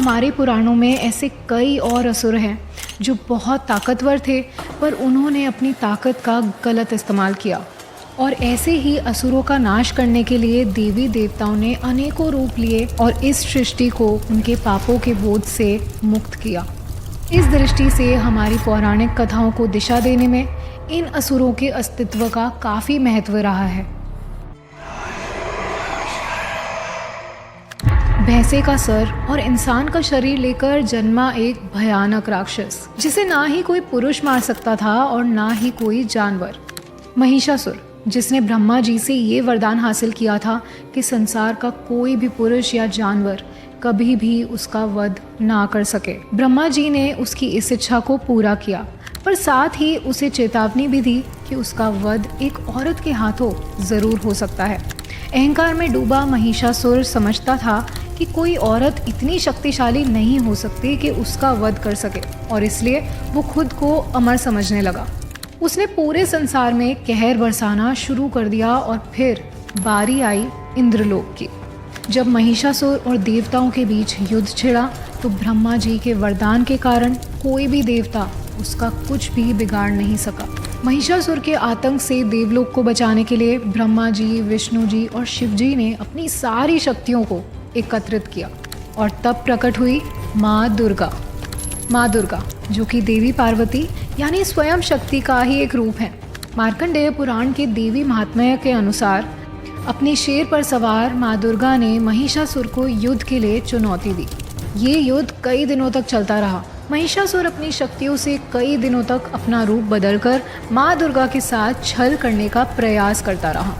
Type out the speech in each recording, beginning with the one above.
हमारे पुराणों में ऐसे कई और असुर हैं जो बहुत ताकतवर थे, पर उन्होंने अपनी ताकत का गलत इस्तेमाल किया। और ऐसे ही असुरों का नाश करने के लिए देवी देवताओं ने अनेकों रूप लिए और इस सृष्टि को उनके पापों के बोझ से मुक्त किया। इस दृष्टि से हमारी पौराणिक कथाओं को दिशा देने में इन असुरों के अस्तित्व का काफ़ी महत्व रहा है। भैंसे का सर और इंसान का शरीर लेकर जन्मा एक भयानक राक्षस, जिसे ना ही कोई पुरुष मार सकता था और ना ही कोई जानवर, महिषासुर, जिसने ब्रह्मा जी से ये वरदान हासिल किया था कि संसार का कोई भी पुरुष या जानवर कभी भी उसका वध ना कर सके। ब्रह्मा जी ने उसकी इस इच्छा को पूरा किया, पर साथ ही उसे चेतावनी भी दी कि उसका वध एक औरत के हाथों ज़रूर हो सकता है। अहंकार में डूबा महिषासुर समझता था कि कोई औरत इतनी शक्तिशाली नहीं हो सकती कि उसका वध कर सके, और इसलिए वो खुद को अमर समझने लगा। उसने पूरे संसार में कहर बरसाना शुरू कर दिया और फिर बारी आई इंद्रलोक की। जब महिषासुर और देवताओं के बीच युद्ध छिड़ा तो ब्रह्मा जी के वरदान के कारण कोई भी देवता उसका कुछ भी बिगाड़ नहीं सका। महिषासुर के आतंक से देवलोक को बचाने के लिए ब्रह्मा जी, विष्णु जी और शिव जी ने अपनी सारी शक्तियों को एकत्रित किया और तब प्रकट हुई माँ दुर्गा। माँ दुर्गा जो कि देवी पार्वती यानी स्वयं शक्ति का ही एक रूप है। मार्कंडेय पुराण के देवी महात्म्य के अनुसार अपने शेर पर सवार माँ दुर्गा ने महिषासुर को युद्ध के लिए चुनौती दी। ये युद्ध कई दिनों तक चलता रहा। महिषासुर अपनी शक्तियों से कई दिनों तक अपना रूप बदलकर माँ दुर्गा के साथ छल करने का प्रयास करता रहा,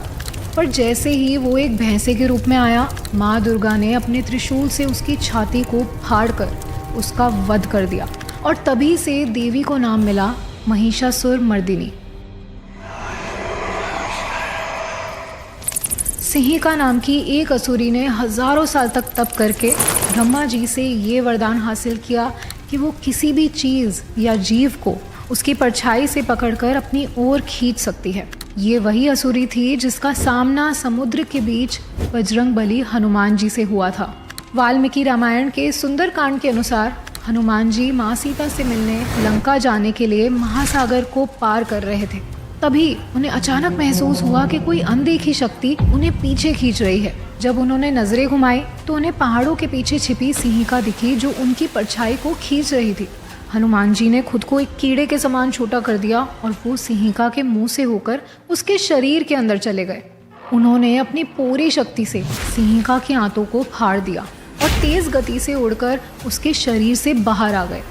पर जैसे ही वो एक भैंसे के रूप में आया, माँ दुर्गा ने अपने त्रिशूल से उसकी छाती को फाड़कर उसका वध कर दिया और तभी से देवी को नाम मिला महिषासुर मर्दिनी। सिंहिका नाम की एक असुरी ने हजारों साल तक तप करके ब्रह्मा जी से ये वरदान हासिल किया कि वो किसी भी चीज़ या जीव को उसकी परछाई से पकड़कर अपनी ओर खींच सकती है। ये वही असुरी थी जिसका सामना समुद्र के बीच बजरंगबली हनुमान जी से हुआ था। वाल्मीकि रामायण के सुंदरकांड के अनुसार हनुमान जी माँ सीता से मिलने लंका जाने के लिए महासागर को पार कर रहे थे। तभी उन्हें अचानक महसूस हुआ कि कोई अनदेखी शक्ति उन्हें पीछे खींच रही है। जब उन्होंने नजरें घुमाई तो उन्हें पहाड़ों के पीछे छिपी सिंहिका दिखी जो उनकी परछाई को खींच रही थी। हनुमान जी ने खुद को एक कीड़े के समान छोटा कर दिया और वो सिंहिका के मुंह से होकर उसके शरीर के अंदर चले गए। उन्होंने अपनी पूरी शक्ति से सिंहिका की आंतों को फाड़ दिया और तेज गति से उड़कर उसके शरीर से बाहर आ गए।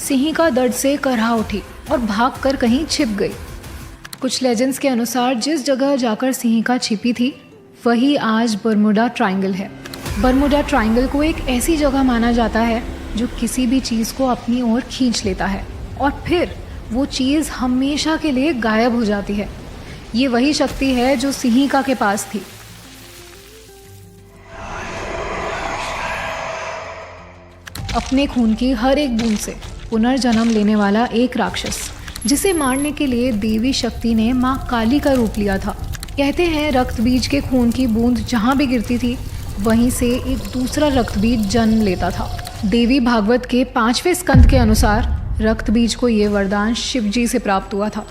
सिंहिका दर्द से करहा उठी और भागकर कहीं छिप गई। कुछ लेजेंड्स के अनुसार जिस जगह जाकर सिंहिका छिपी थी वही आज बर्मुडा ट्रायंगल है। बर्मुडा ट्रायंगल को एक ऐसी जगह माना जाता है जो किसी भी चीज़ को अपनी ओर खींच लेता है और फिर वो चीज़ हमेशा के लिए गायब हो जाती है। ये वही शक्ति है जो सिंहिका के पास थी। अपने खून की हर एक बूंद से पुनर्जन्म लेने वाला एक राक्षस, जिसे मारने के लिए देवी शक्ति ने माँ काली का रूप लिया था। कहते हैं रक्त बीज के खून की बूंद जहाँ भी गिरती थी वहीं से एक दूसरा रक्त बीज जन्म लेता था। देवी भागवत के 5वें स्कंद के अनुसार रक्त बीज को ये वरदान शिव जी से प्राप्त हुआ था।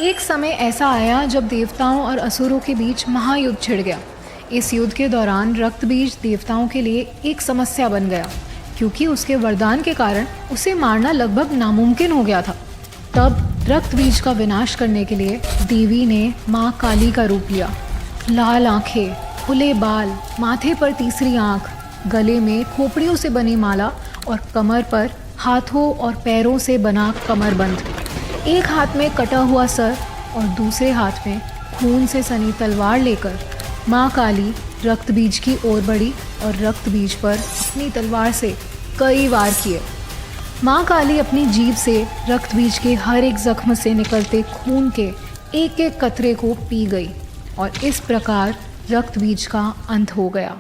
एक समय ऐसा आया जब देवताओं और असुरों के बीच महायुद्ध छिड़ गया। इस युद्ध के दौरान रक्त बीज देवताओं के लिए एक समस्या बन गया, क्योंकि उसके वरदान के कारण उसे मारना लगभग नामुमकिन हो गया था। तब रक्त बीज का विनाश करने के लिए देवी ने माँ काली का रूप लिया। लाल आंखें, खुले बाल, माथे पर तीसरी आंख, गले में खोपड़ियों से बनी माला और कमर पर हाथों और पैरों से बना कमरबंद। एक हाथ में कटा हुआ सर और दूसरे हाथ में खून से सनी तलवार लेकर माँ काली रक्त बीज की ओर बढ़ी और रक्त बीज पर अपनी तलवार से कई वार किए। माँ काली अपनी जीभ से रक्त बीज के हर एक जख्म से निकलते खून के एक एक कतरे को पी गई और इस प्रकार रक्त बीज का अंत हो गया।